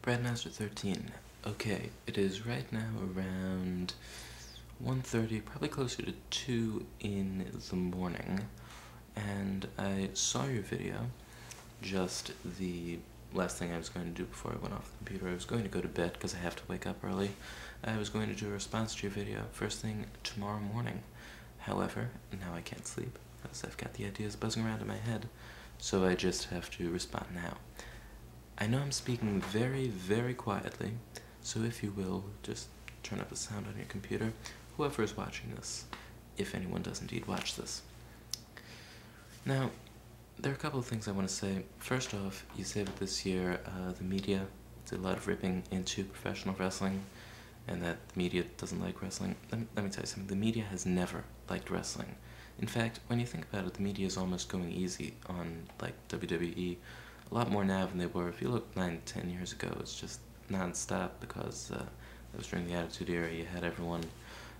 Bradmaster13. Okay, it is right now around 1:30, probably closer to 2 in the morning, and I saw your video, just the last thing I was going to do before I went off the computer. I was going to go to bed because I have to wake up early. I was going to do a response to your video first thing tomorrow morning. However, now I can't sleep because I've got the ideas buzzing around in my head, so I just have to respond now. I know I'm speaking very, very quietly, so if you will, just turn up the sound on your computer, whoever is watching this, if anyone does indeed watch this. Now, there are a couple of things I want to say. First off, you say that this year the media did a lot of ripping into professional wrestling, and that the media doesn't like wrestling. Let me tell you something. The media has never liked wrestling. In fact, when you think about it, the media is almost going easy on, like, WWE. A lot more now than they were. If you look 9-10 years ago, it's just non-stop because that was during the Attitude Era. You had everyone,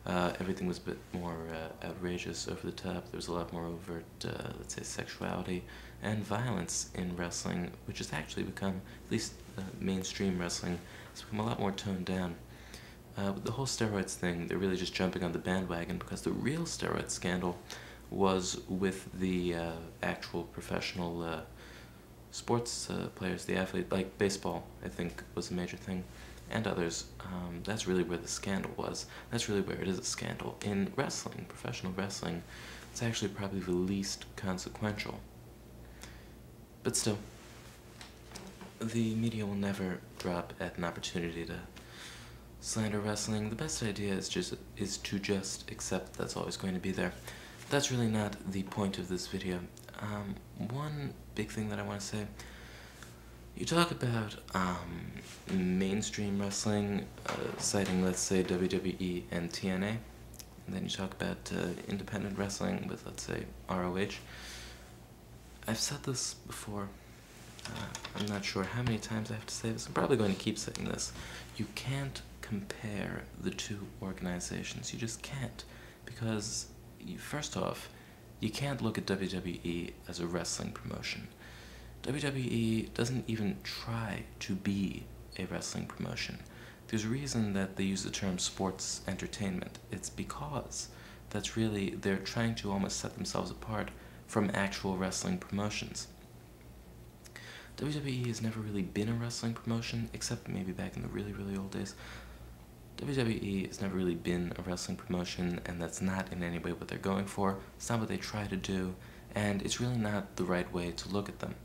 everything was a bit more outrageous, over the top. There was a lot more overt, let's say, sexuality and violence in wrestling, which has actually become, at least mainstream wrestling, has become a lot more toned down. With the whole steroids thing, they're really just jumping on the bandwagon because the real steroid scandal was with the actual professional sports players, the athlete, like baseball, I think, was a major thing, and others. That's really where the scandal was. That's really where it is a scandal. In wrestling, professional wrestling, it's actually probably the least consequential. But still, the media will never drop at an opportunity to slander wrestling. The best idea is to just accept that's always going to be there. That's really not the point of this video. One big thing that I want to say, you talk about mainstream wrestling, citing, let's say, WWE and TNA, and then you talk about independent wrestling with, let's say, ROH. I've said this before. I'm not sure how many times I have to say this. I'm probably going to keep saying this. You can't compare the two organizations. You just can't. Because, first off, you can't look at WWE as a wrestling promotion. WWE doesn't even try to be a wrestling promotion. There's a reason that they use the term sports entertainment. It's because that's really, they're trying to almost set themselves apart from actual wrestling promotions. WWE has never really been a wrestling promotion, except maybe back in the really, really old days. WWE has never really been a wrestling promotion, and that's not in any way what they're going for. It's not what they try to do, and it's really not the right way to look at them.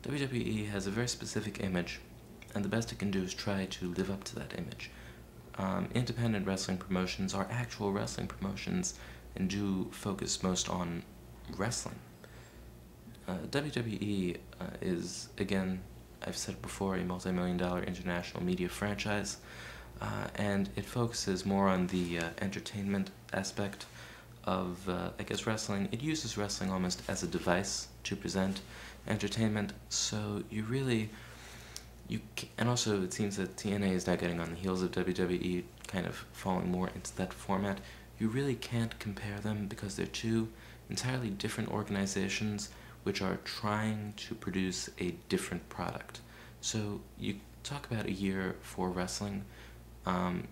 WWE has a very specific image, and the best it can do is try to live up to that image. Independent wrestling promotions are actual wrestling promotions and do focus most on wrestling. WWE is, again, I've said it before, a multi-million-dollar international media franchise. And it focuses more on the entertainment aspect of, I guess, wrestling. It uses wrestling almost as a device to present entertainment, so you really, and also it seems that TNA is now getting on the heels of WWE, kind of falling more into that format. You really can't compare them because they're two entirely different organizations which are trying to produce a different product. So you talk about a year for wrestling,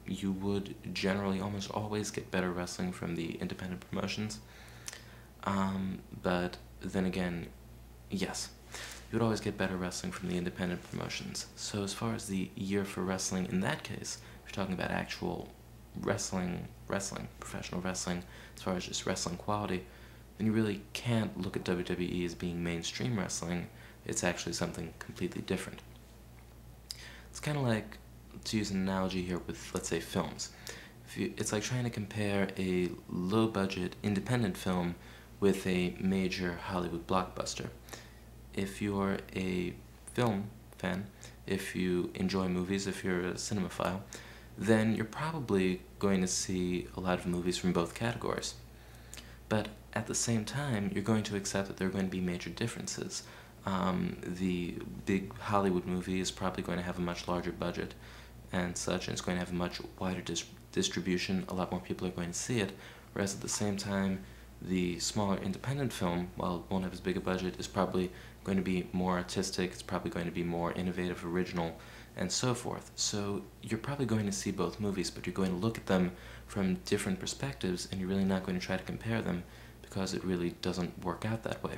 you would generally almost always get better wrestling from the independent promotions. But then again, yes, you would always get better wrestling from the independent promotions. So as far as the year for wrestling, in that case, if you're talking about actual wrestling, professional wrestling, as far as just wrestling quality, then you really can't look at WWE as being mainstream wrestling. It's actually something completely different. It's kind of like, to use an analogy here with, let's say, films. It's like trying to compare a low-budget independent film with a major Hollywood blockbuster. If you're a film fan, if you enjoy movies, if you're a cinemaphile, then you're probably going to see a lot of movies from both categories. But at the same time, you're going to accept that there are going to be major differences. The big Hollywood movie is probably going to have a much larger budget and such, and it's going to have a much wider distribution. A lot more people are going to see it, whereas at the same time, the smaller independent film, while it won't have as big a budget, is probably going to be more artistic, it's probably going to be more innovative, original, and so forth. So you're probably going to see both movies, but you're going to look at them from different perspectives, and you're really not going to try to compare them because it really doesn't work out that way.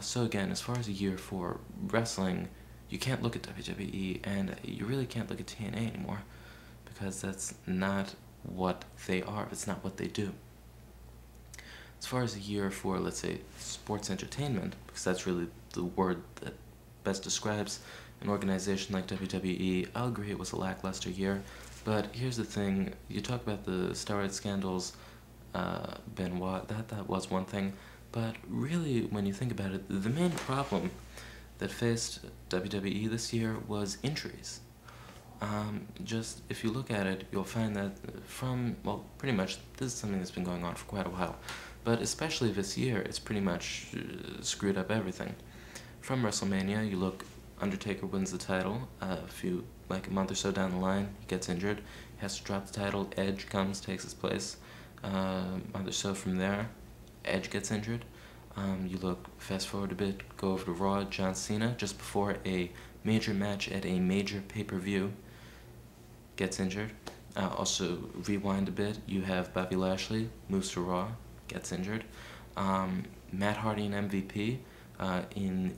So again, as far as a year for wrestling, you can't look at WWE, and you really can't look at TNA anymore, because that's not what they are, it's not what they do. As far as a year for, let's say, sports entertainment, because that's really the word that best describes an organization like WWE, I'll agree it was a lackluster year, but here's the thing, you talk about the steroid scandals, Benoit, that was one thing, but really, when you think about it, the main problem that faced WWE this year was injuries. Just, if you look at it, you'll find that well, pretty much, this is something that's been going on for quite a while, but especially this year, it's pretty much screwed up everything. From WrestleMania, you look, Undertaker wins the title, like a month or so down the line, he gets injured, he has to drop the title, Edge comes, takes his place, a month or so from there, Edge gets injured. You look, fast forward a bit, go over to Raw, John Cena, just before a major match at a major pay-per-view, gets injured. Also, rewind a bit, you have Bobby Lashley, moves to Raw, gets injured. Matt Hardy and MVP, in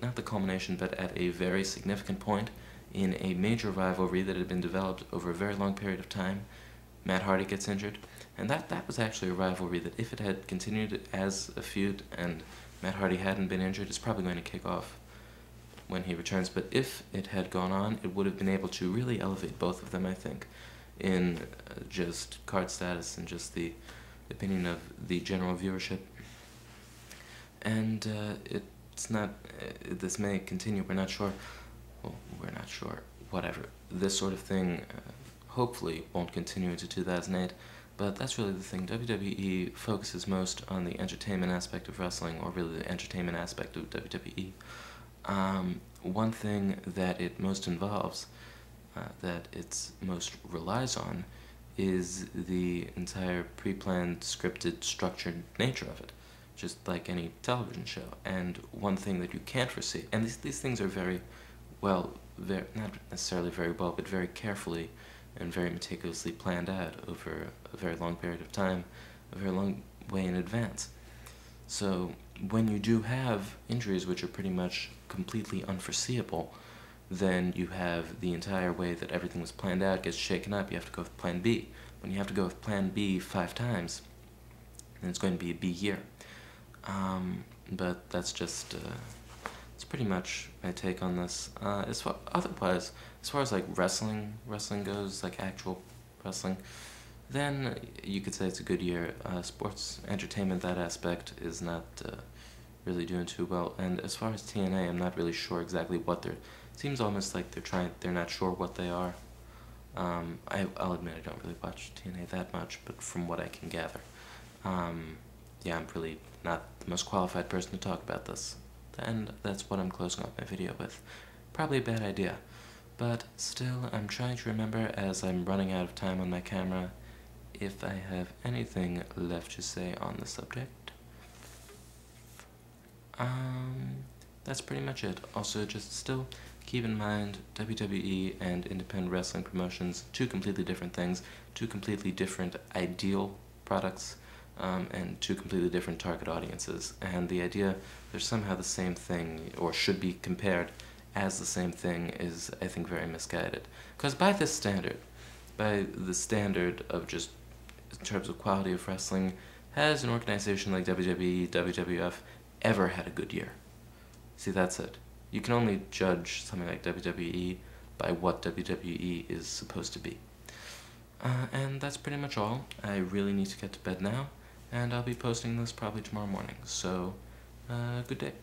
not the culmination, but at a very significant point in a major rivalry that had been developed over a very long period of time, Matt Hardy gets injured. And that was actually a rivalry that, if it had continued as a feud and Matt Hardy hadn't been injured, it's probably going to kick off when he returns. But if it had gone on, it would have been able to really elevate both of them, I think, in just card status and just the opinion of the general viewership. And it's not, this may continue, we're not sure, well, we're not sure, whatever. This sort of thing hopefully won't continue into 2008, but that's really the thing. WWE focuses most on the entertainment aspect of wrestling, or really the entertainment aspect of WWE. One thing that it most involves, that it most relies on, is the entire pre-planned, scripted, structured nature of it, just like any television show. And one thing that you can't foresee, and these things are very well, not necessarily very well, but very carefully and very meticulously planned out over a very long period of time, a very long way in advance. So when you do have injuries which are pretty much completely unforeseeable, then you have the entire way that everything was planned out gets shaken up. You have to go with plan B. When you have to go with plan B 5 times, then it's going to be a B year. But that's just, it's pretty much my take on this. Otherwise, as far as like wrestling goes, like actual wrestling, then you could say it's a good year. Sports entertainment, that aspect is not really doing too well. And as far as TNA, I'm not really sure exactly what they're. Seems almost like they're not sure what they are. I'll admit I don't really watch TNA that much, but from what I can gather, yeah, I'm really not the most qualified person to talk about this. And that's what I'm closing off my video with. Probably a bad idea, but still, I'm trying to remember, as I'm running out of time on my camera, if I have anything left to say on the subject. That's pretty much it. Also, just still keep in mind, WWE and independent wrestling promotions, 2 completely different things, 2 completely different ideal products, and 2 completely different target audiences. And the idea there's somehow the same thing, or should be compared as the same thing, is, I think, very misguided. Because by this standard, by the standard of just in terms of quality of wrestling, has an organization like WWE, WWF ever had a good year? See, that's it. You can only judge something like WWE by what WWE is supposed to be. And that's pretty much all. I really need to get to bed now, and I'll be posting this probably tomorrow morning. So, good day.